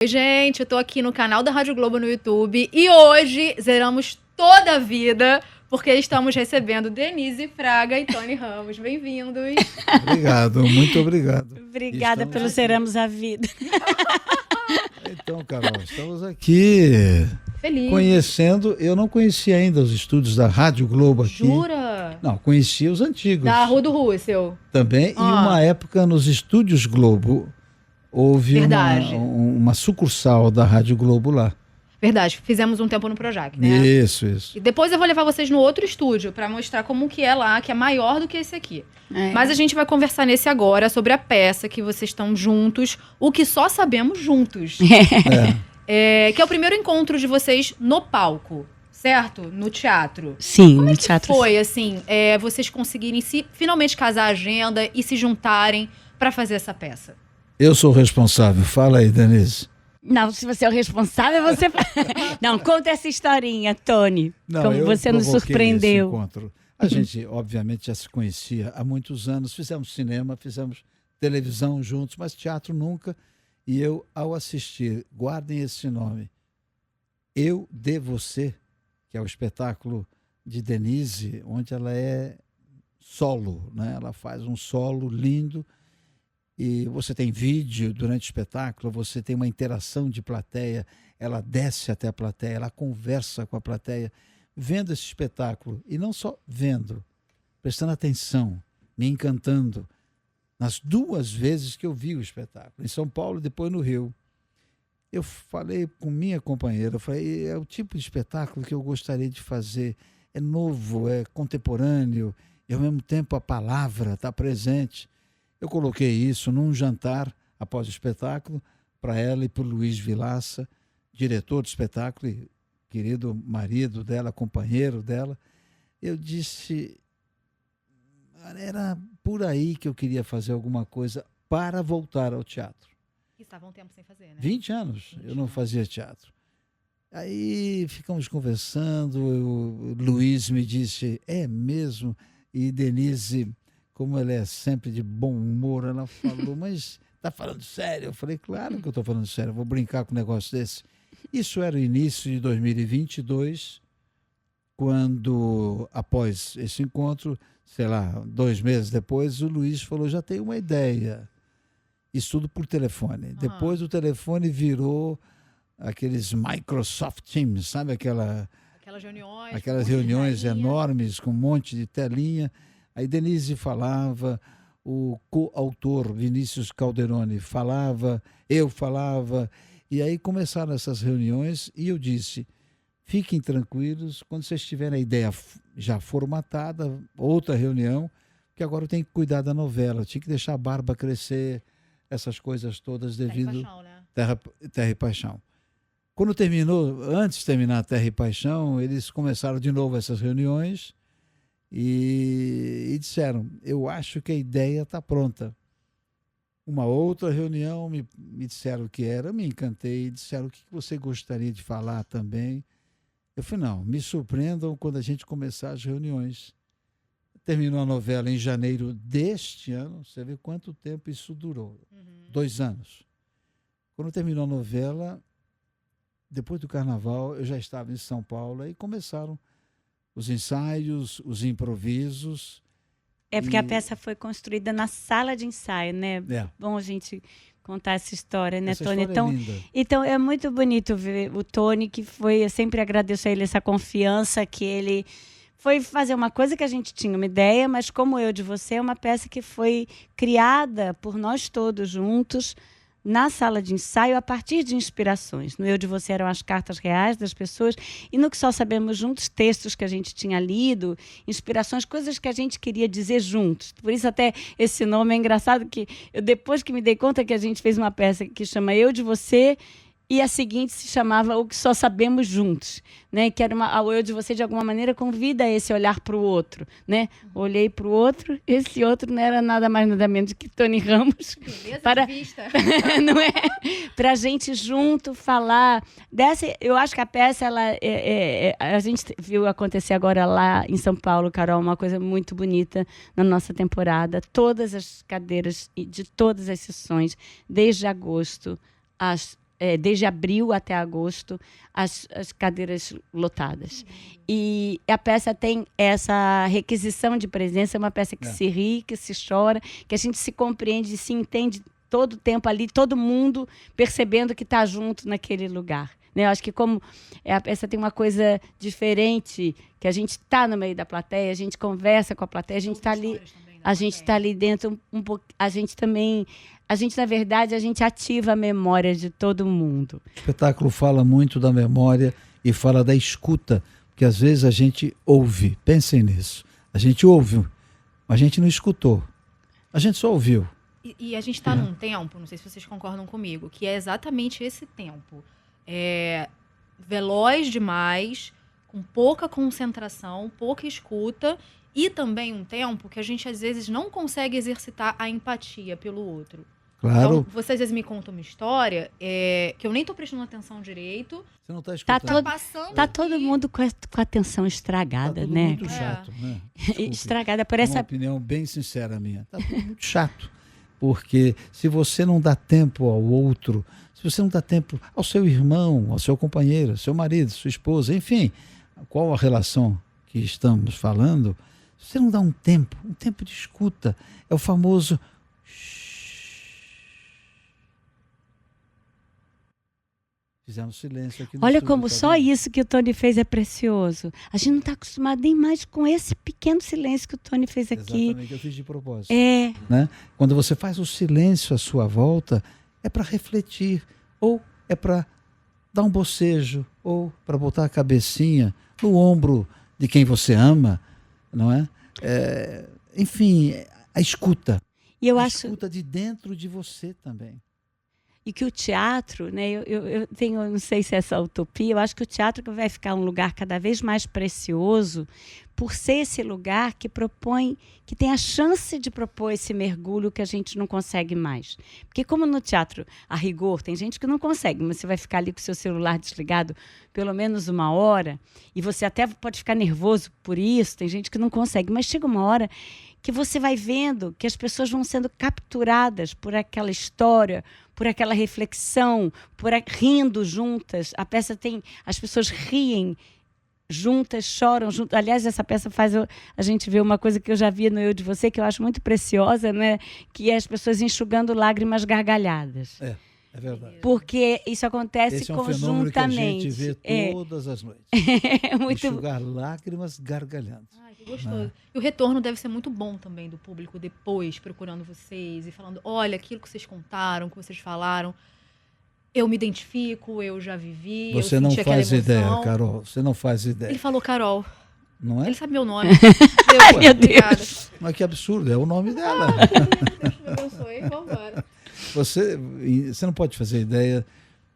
Oi, gente, eu tô aqui no canal da Rádio Globo no YouTube e hoje zeramos toda a vida porque estamos recebendo Denise Fraga e Tony Ramos. Bem-vindos. Obrigado, muito obrigado. Obrigada pelo Zeramos a Vida. Então, Carol, estamos aqui Feliz. conhecendo. Eu não conhecia ainda os estúdios da Rádio Globo aqui. Jura? Não, conhecia os antigos. Da Rua do Russell. Também. E uma época nos estúdios Globo houve uma sucursal da Rádio Globo lá. Verdade, fizemos um tempo no Projac, né? Isso. E depois eu vou levar vocês no outro estúdio pra mostrar como que é lá, que é maior do que esse aqui. Mas a gente vai conversar nesse agora sobre a peça que vocês estão juntos, o que só sabemos juntos. Que é o primeiro encontro de vocês no palco, certo? No teatro. Sim, como no é que teatro. foi, assim, vocês conseguirem finalmente casar a agenda e se juntarem pra fazer essa peça? Eu sou o responsável. Fala aí, Denise. Não, se você é o responsável, você... Não, conta essa historinha, Tony. Não, como você nos surpreendeu. Esse encontro. A gente, obviamente, já se conhecia há muitos anos. Fizemos cinema, fizemos televisão juntos, mas teatro nunca. E eu, ao assistir, guardem esse nome, Eu de Você, que é o espetáculo de Denise, onde ela é solo, né? Ela faz um solo lindo. E você tem vídeo durante o espetáculo, você tem uma interação de plateia, ela desce até a plateia, ela conversa com a plateia, vendo esse espetáculo. E não só vendo, prestando atenção, me encantando. Nas 2 vezes que eu vi o espetáculo, em São Paulo e depois no Rio. Eu falei com minha companheira, eu falei, é o tipo de espetáculo que eu gostaria de fazer. É novo, é contemporâneo, e ao mesmo tempo a palavra está presente. Eu coloquei isso num jantar após o espetáculo para ela e para o Luiz Vilaça, diretor do espetáculo e querido marido dela, companheiro dela. Eu disse, era por aí que eu queria fazer alguma coisa para voltar ao teatro. Que estava um tempo sem fazer, né? 20 anos eu não fazia teatro. Aí ficamos conversando, o Luiz me disse, é mesmo? E Denise... Como ela é sempre de bom humor, ela falou, mas tá falando sério? Eu falei, claro que eu tô falando sério, eu vou brincar com um negócio desse. Isso era o início de 2022, quando, após esse encontro, sei lá, 2 meses depois, o Luiz falou, já tenho uma ideia. Isso tudo por telefone. Depois o telefone virou aqueles Microsoft Teams, sabe? Aquelas reuniões enormes com um monte de telinha. Aí Denise falava, o coautor Vinícius Calderoni falava, eu falava, e aí começaram essas reuniões e eu disse, fiquem tranquilos, quando vocês tiverem a ideia já formatada, outra reunião, que agora eu tenho que cuidar da novela, eu tinha que deixar a barba crescer, essas coisas todas devido... Terra e Paixão, né? Terra e Paixão. Quando terminou, antes de terminar Terra e Paixão, eles começaram de novo essas reuniões, e disseram, eu acho que a ideia está pronta. Uma outra reunião me disseram o que era, me encantei, disseram o que você gostaria de falar também. Eu falei, não, me surpreendam quando a gente começar as reuniões. Terminou a novela em janeiro deste ano, você vê quanto tempo isso durou, 2 anos. Quando terminou a novela, depois do carnaval, eu já estava em São Paulo e começaram os ensaios, os improvisos. É porque a peça foi construída na sala de ensaio, né? Bom a gente contar essa história, né, Tony? História é linda. Então é muito bonito ver o Tony, que foi, eu sempre agradeço a ele essa confiança que ele foi fazer uma coisa que a gente tinha uma ideia, mas como Eu de Você é uma peça que foi criada por nós todos juntos, na sala de ensaio, a partir de inspirações. No Eu de Você eram as cartas reais das pessoas, e no Que Só Sabemos Juntos, textos que a gente tinha lido, inspirações, coisas que a gente queria dizer juntos. Por isso até esse nome é engraçado, que eu, depois que me dei conta que a gente fez uma peça que chama Eu de Você, e a seguinte se chamava O Que Só Sabemos Juntos, né? Que era o Eu de Você, de alguma maneira, convida a esse olhar para o outro, né? Olhei para o outro, esse outro não era nada mais nada menos que Tony Ramos. Beleza de vista. Não é? Para a gente junto falar dessa. Eu acho que a peça, a gente viu acontecer agora lá em São Paulo, Carol, uma coisa muito bonita na nossa temporada. Todas as cadeiras de todas as sessões, desde agosto às desde abril até agosto, as cadeiras lotadas. E a peça tem essa requisição de presença, é uma peça que se ri, que se chora, que a gente se compreende, se entende todo o tempo ali, todo mundo percebendo que está junto naquele lugar. Né? Eu acho que como a peça tem uma coisa diferente, que a gente está no meio da plateia, a gente conversa com a plateia, a gente está ali, dentro um pouco, a gente, na verdade, a gente ativa a memória de todo mundo. O espetáculo fala muito da memória e fala da escuta, porque às vezes a gente ouve, pensem nisso, a gente ouve, a gente não escutou, a gente só ouviu. E a gente está num tempo, não sei se vocês concordam comigo, que é exatamente esse tempo. Veloz demais, com pouca concentração, pouca escuta, e também um tempo que a gente às vezes não consegue exercitar a empatia pelo outro. Claro. Então, você às vezes me conta uma história que eu nem estou prestando atenção direito. Você não está escutando. Tá todo mundo com a atenção estragada, tá tudo né? muito chato, né? Estragada por essa... É uma opinião bem sincera minha. Tá tudo muito chato. Porque se você não dá tempo ao outro, se você não dá tempo ao seu irmão, ao seu companheiro, ao seu marido, sua esposa, enfim, qual a relação que estamos falando, se você não dá um tempo de escuta, é o famoso... Fizemos silêncio aqui no Olha estúdio, como só isso que o Tony fez é precioso. A gente não está acostumado nem mais com esse pequeno silêncio que o Tony fez aqui. Exatamente, eu fiz de propósito. Né? Quando você faz o silêncio à sua volta, é para refletir, ou é para dar um bocejo, ou para botar a cabecinha no ombro de quem você ama, não é? Enfim, a escuta. E eu acho... escuta de dentro de você também. E que o teatro, né, eu tenho, não sei se é essa utopia, eu acho que o teatro vai ficar um lugar cada vez mais precioso por ser esse lugar que propõe, que tem a chance de propor esse mergulho que a gente não consegue mais. Porque como no teatro, a rigor, tem gente que não consegue, mas você vai ficar ali com o seu celular desligado pelo menos 1 hora, e você até pode ficar nervoso por isso, tem gente que não consegue, mas chega uma hora que você vai vendo que as pessoas vão sendo capturadas por aquela história, por aquela reflexão, rindo juntas. A peça tem... As pessoas riem juntas, choram juntas. Aliás, essa peça faz a gente ver uma coisa que eu já vi no Eu de Você, que eu acho muito preciosa, né? Que é as pessoas enxugando lágrimas gargalhadas. É verdade. Porque isso acontece esse conjuntamente. Que a gente vê todas as noites. Muito... Enxugar lágrimas gargalhando. Ai, que gostoso. E o retorno deve ser muito bom também do público depois, procurando vocês e falando, olha, aquilo que vocês contaram, que vocês falaram, eu me identifico, eu já vivi, você eu não senti faz aquela emoção. ideia, Carol. Você não faz ideia. Ele falou Carol. Não é? Ele sabe meu nome. Ai, meu Deus. Mas que absurdo, é o nome dela. Deus me abençoe, vamos embora. Você não pode fazer ideia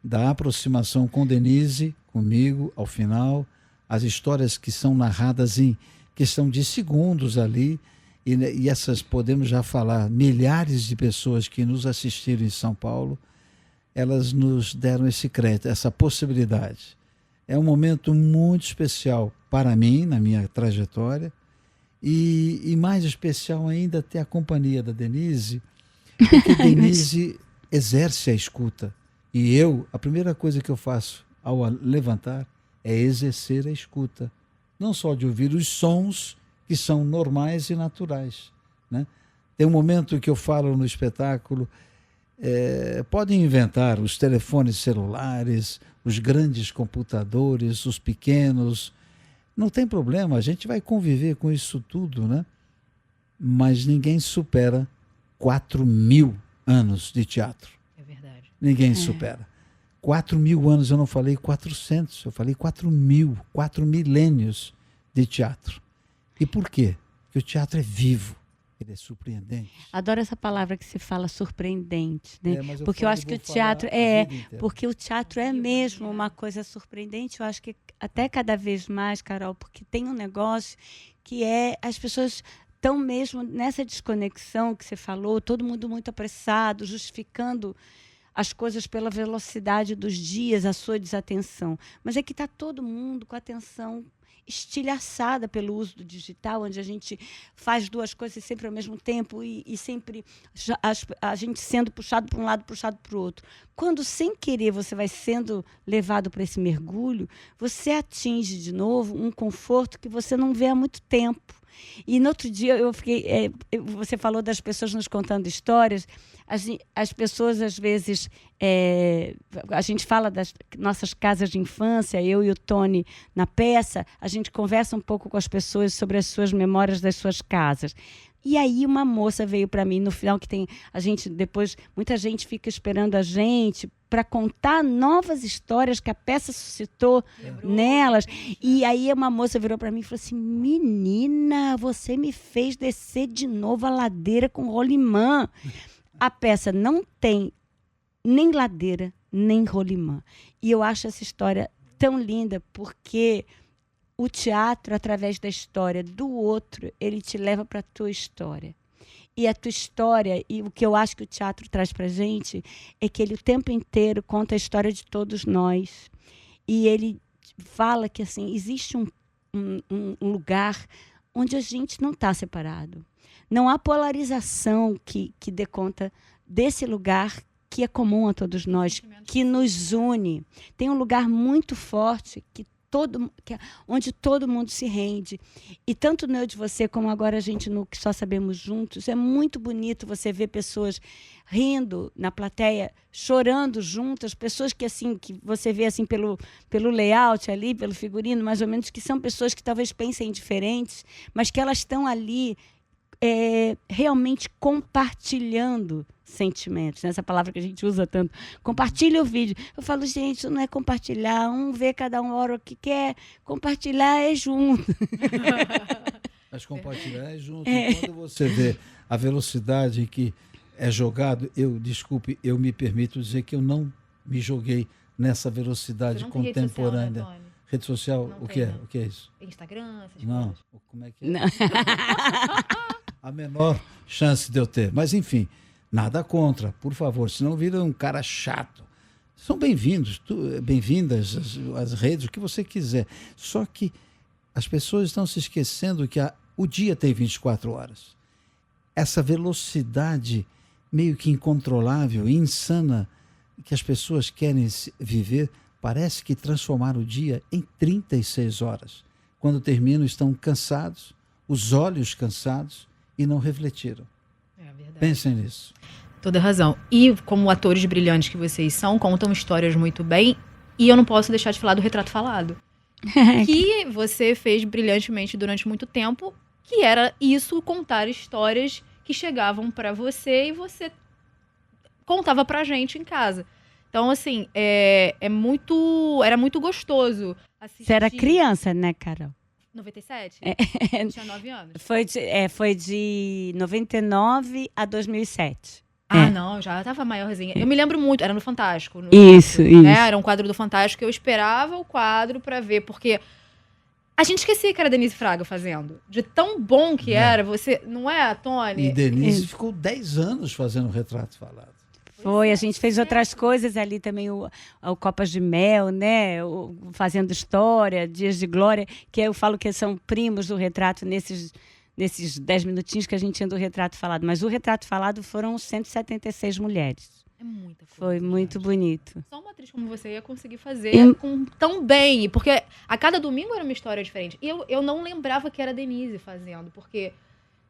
da aproximação com Denise, comigo, ao final, as histórias que são narradas em questão de segundos ali, e essas, podemos já falar, milhares de pessoas que nos assistiram em São Paulo, elas nos deram esse crédito, essa possibilidade. É um momento muito especial para mim, na minha trajetória, e mais especial ainda ter a companhia da Denise, porque Denise exerce a escuta. E a primeira coisa que eu faço ao levantar é exercer a escuta. Não só de ouvir os sons que são normais e naturais, né? Tem um momento que eu falo no espetáculo, podem inventar os telefones celulares, os grandes computadores, os pequenos, não tem problema, a gente vai conviver com isso tudo, né? Mas ninguém supera 4.000 anos de teatro. É verdade. Ninguém supera. 4.000 anos, eu não falei 400, eu falei 4.000, 4 milênios de teatro. E por quê? Porque o teatro é vivo, ele é surpreendente. Adoro essa palavra que se fala, surpreendente, né? Porque eu acho que o teatro é mesmo uma coisa surpreendente. Eu acho que até cada vez mais, Carol, porque tem um negócio que as pessoas estão mesmo nessa desconexão que você falou, todo mundo muito apressado, justificando as coisas pela velocidade dos dias, a sua desatenção. Mas é que está todo mundo com atenção estilhaçada pelo uso do digital, onde a gente faz duas coisas sempre ao mesmo tempo e sempre a gente sendo puxado para um lado, puxado para o outro. Quando, sem querer, você vai sendo levado para esse mergulho, você atinge de novo um conforto que você não vê há muito tempo. E no outro dia eu fiquei. Você falou das pessoas nos contando histórias. As pessoas, às vezes, a gente fala das nossas casas de infância, eu e o Tony na peça, a gente conversa um pouco com as pessoas sobre as suas memórias das suas casas. E aí uma moça veio para mim no final, que tem a gente depois, muita gente fica esperando a gente para contar novas histórias que a peça suscitou nelas. E aí uma moça virou para mim e falou assim: menina, você me fez descer de novo a ladeira com rolimã. A peça não tem nem ladeira, nem rolimã. E eu acho essa história tão linda porque o teatro, através da história do outro, ele te leva para a tua história. E a tua história, e o que eu acho que o teatro traz para a gente, é que ele o tempo inteiro conta a história de todos nós. E ele fala que assim, existe um lugar onde a gente não está separado. Não há polarização que dê conta desse lugar que é comum a todos nós, que nos une. Tem um lugar muito forte onde todo mundo se rende. E tanto no Eu de Você, como agora a gente no Que Só Sabemos Juntos, é muito bonito você ver pessoas rindo na plateia, chorando juntas, pessoas que assim que você vê assim pelo layout ali, pelo figurino, mais ou menos, que são pessoas que talvez pensem diferentes, mas que elas estão ali realmente compartilhando sentimentos, né? Essa palavra que a gente usa tanto. Compartilha o vídeo. Eu falo, gente, isso não é compartilhar, vê cada um a hora que quer, compartilhar é junto. Mas compartilhar é junto. E quando você vê a velocidade em que é jogado, eu me permito dizer que eu não me joguei nessa velocidade contemporânea. Rede social, o que é? O que é isso? Instagram, essas não. coisas. Como é que é? Não. A menor chance de eu ter. Mas, enfim, nada contra, por favor, senão vira um cara chato. São bem-vindas as redes, o que você quiser. Só que as pessoas estão se esquecendo que o dia tem 24 horas. Essa velocidade meio que incontrolável, insana, que as pessoas querem viver, parece que transformaram o dia em 36 horas. Quando terminam, estão cansados, os olhos cansados, e não refletiram. É verdade. Pensem nisso. Toda razão. E como atores brilhantes que vocês são, contam histórias muito bem. E eu não posso deixar de falar do Retrato Falado. Que você fez brilhantemente durante muito tempo. Que era isso, contar histórias que chegavam para você e você contava pra gente em casa. Então, assim, era muito gostoso assistir. Você era criança, né, Carol? 97? Tinha 9 anos. Foi de 99 a 2007. Não, já estava maiorzinha. Eu me lembro muito, era no Fantástico. Isso. Era um quadro do Fantástico, eu esperava o quadro pra ver, porque a gente esquecia que era a Denise Fraga fazendo. De tão bom que era, você, não é, Tony? E Denise ficou 10 anos fazendo Retrato Falado. Foi, a gente fez outras coisas ali também, o Copas de Mel, né? Fazendo História, Dias de Glória, que eu falo que são primos do Retrato nesses 10 minutinhos que a gente tinha do Retrato Falado. Mas o Retrato Falado foram 176 mulheres. É muita coisa. Foi muito bonito. Só uma atriz como você ia conseguir fazer tão bem. Porque a cada domingo era uma história diferente. E eu não lembrava que era a Denise fazendo, porque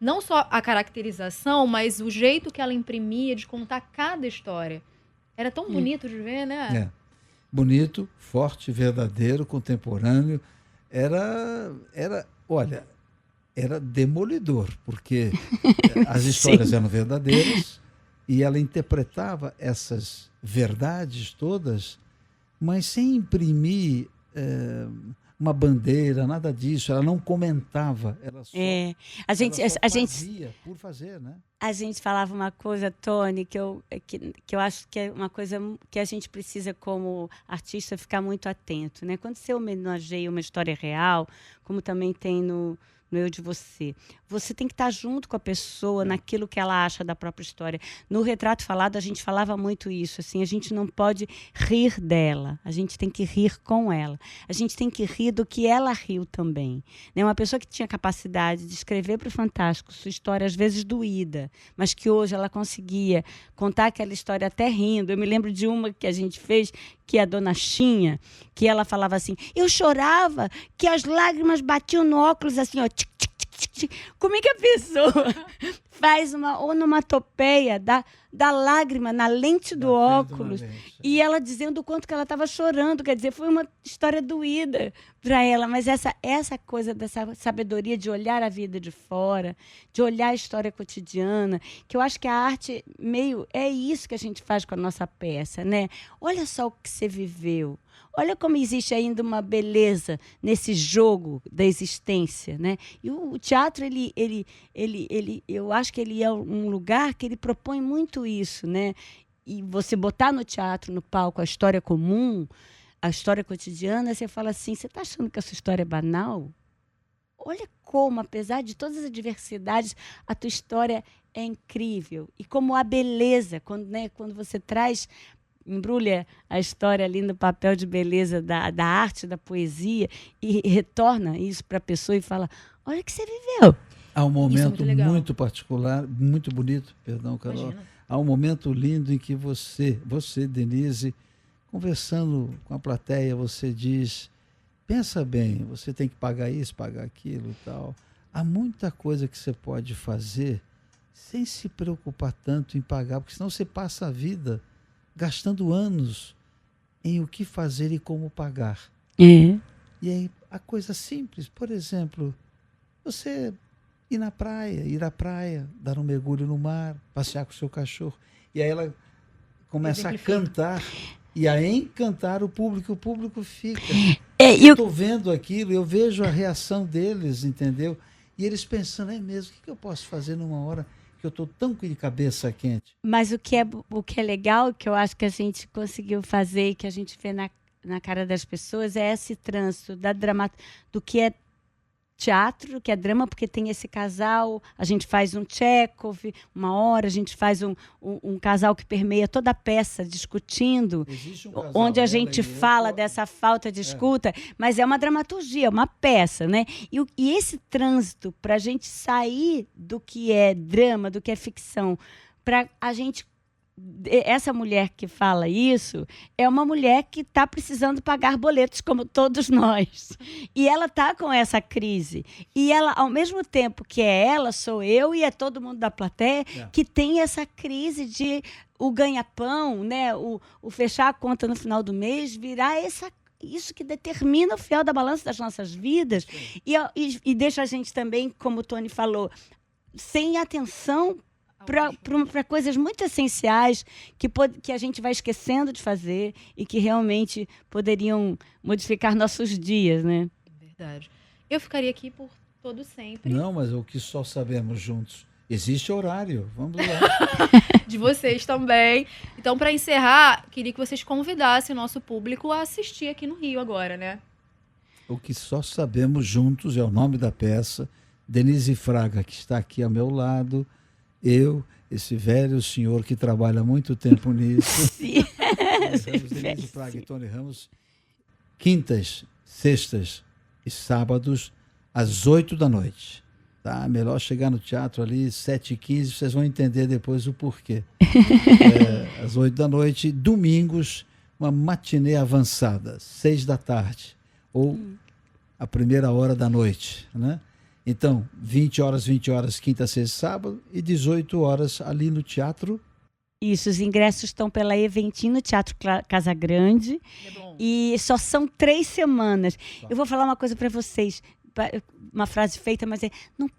não só a caracterização, mas o jeito que ela imprimia de contar cada história. Era tão bonito de ver, né? Bonito, forte, verdadeiro, contemporâneo. Olha, era demolidor, porque as histórias eram verdadeiras e ela interpretava essas verdades todas, mas sem imprimir uma bandeira, nada disso. Ela não comentava, ela só, fazia por fazer, né? A gente falava uma coisa, Tony, que eu acho que é uma coisa que a gente precisa, como artista, ficar muito atento, né? Quando você homenageia uma história real, como também tem no no eu de você. Você tem que estar junto com a pessoa naquilo que ela acha da própria história. No Retrato Falado, a gente falava muito isso, assim, a gente não pode rir dela, a gente tem que rir com ela. A gente tem que rir do que ela riu também. Né? Uma pessoa que tinha capacidade de escrever para o Fantástico sua história, às vezes doída, mas que hoje ela conseguia contar aquela história até rindo. Eu me lembro de uma que a gente fez, que é a Dona Chinha, que ela falava assim, eu chorava, que as lágrimas batiam no óculos assim, ó, tic, tic, tic, tic, tic. Como é que a pessoa faz uma onomatopeia da lágrima na lente do óculos e ela dizendo o quanto que ela estava chorando, quer dizer, foi uma história doída para ela, mas essa coisa dessa sabedoria de olhar a vida de fora, de olhar a história cotidiana, que eu acho que a arte meio é isso que a gente faz com a nossa peça, né? Olha só o que você viveu. Olha como existe ainda uma beleza nesse jogo da existência, né? E o teatro, eu acho que ele é um lugar que ele propõe muito isso, né? E você botar no teatro, no palco, a história comum, a história cotidiana, você fala assim, você está achando que a sua história é banal? Olha como, apesar de todas as adversidades, a tua história é incrível. E como a beleza, quando você embrulha a história ali no papel de beleza da arte, da poesia, e retorna isso para a pessoa e fala, olha o que você viveu. Há um momento muito particular, muito bonito, perdão, Carol. Imagina. Há um momento lindo em que você, Denise, conversando com a plateia, você diz, pensa bem, você tem que pagar isso, pagar aquilo e tal. Há muita coisa que você pode fazer sem se preocupar tanto em pagar, porque senão você passa a vida gastando anos em o que fazer e como pagar. E aí, a coisa simples, por exemplo, você ir à praia, dar um mergulho no mar, passear com o seu cachorro, e aí ela começa a cantar e a encantar o público fica. Eu estou vendo aquilo, eu vejo a reação deles, entendeu? E eles pensando, é mesmo, o que eu posso fazer numa hora que eu estou tão de cabeça quente? Mas o que é legal, que eu acho que a gente conseguiu fazer e que a gente vê na cara das pessoas, é esse trânsito do que é teatro, que é drama, porque tem esse casal, a gente faz um Tchekhov, uma hora, a gente faz um casal que permeia toda a peça, discutindo, onde a gente fala dessa falta de escuta, mas é uma dramaturgia, uma peça, né? E esse trânsito, para a gente sair do que é drama, do que é ficção, para a gente... Essa mulher que fala isso é uma mulher que está precisando pagar boletos, como todos nós. E ela está com essa crise. E ela, ao mesmo tempo que é ela, sou eu e é todo mundo da plateia que tem essa crise de o ganha-pão, né? O fechar a conta no final do mês, virar isso que determina o fiel da balança das nossas vidas. E deixa a gente também, como o Tony falou, sem atenção para coisas muito essenciais que a gente vai esquecendo de fazer e que realmente poderiam modificar nossos dias, né? Verdade. Eu ficaria aqui por todo sempre. Não, mas o que só sabemos juntos. Existe horário, vamos lá. De vocês também. Então, para encerrar, queria que vocês convidassem o nosso público a assistir aqui no Rio agora, né? O que só sabemos juntos é o nome da peça. Denise Fraga, que está aqui ao meu lado. Eu, esse velho senhor que trabalha há muito tempo nisso. Sim. Denise Fraga e Tony Ramos, quintas, sextas e sábados, às 8 da noite. Tá? Melhor chegar no teatro ali, 7h15, vocês vão entender depois o porquê. Às 8 da noite, domingos, uma matinê avançada, 6 da tarde, ou a primeira hora da noite, né? Então, 20 horas, quinta, sexta e sábado, e 18 horas ali no teatro. Isso, os ingressos estão pela Eventim no Teatro Casa Grande. E só são 3 semanas. Eu vou falar uma coisa para vocês, uma frase feita, mas não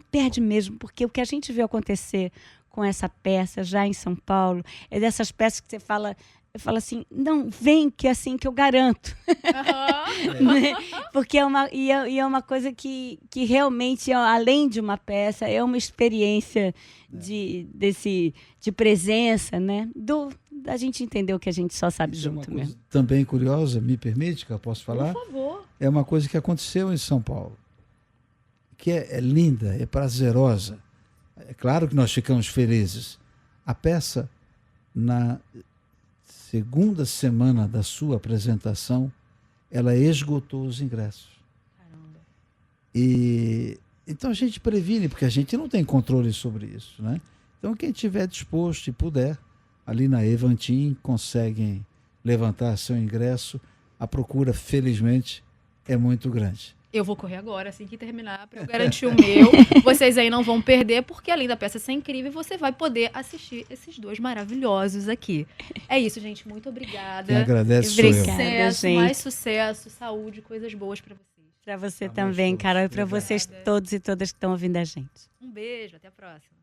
perde mesmo, porque o que a gente viu acontecer com essa peça já em São Paulo, é dessas peças que você fala... Eu falo assim, não, vem que é assim que eu garanto. Né? Porque é uma coisa que realmente, além de uma peça, é uma experiência de presença, né? Da gente entender o que a gente só sabe junto mesmo. Também curiosa, me permite que eu possa falar? Por favor. É uma coisa que aconteceu em São Paulo. que é linda, é prazerosa. É claro que nós ficamos felizes. A peça, na segunda semana da sua apresentação, ela esgotou os ingressos. Caramba. E então a gente previne, porque a gente não tem controle sobre isso, né? Então quem estiver disposto e puder, ali na Evantim, conseguem levantar seu ingresso. A procura, felizmente, é muito grande. Eu vou correr agora, assim que terminar, para eu garantir o meu. Vocês aí não vão perder, porque além da peça ser incrível, você vai poder assistir esses dois maravilhosos aqui. É isso, gente. Muito obrigada. Quem agradece sou eu. Sucesso, mais sucesso, saúde, coisas boas para vocês. Para você também, Carol, e para Obrigada. vocês todos e todas que estão ouvindo a gente. Um beijo, até a próxima.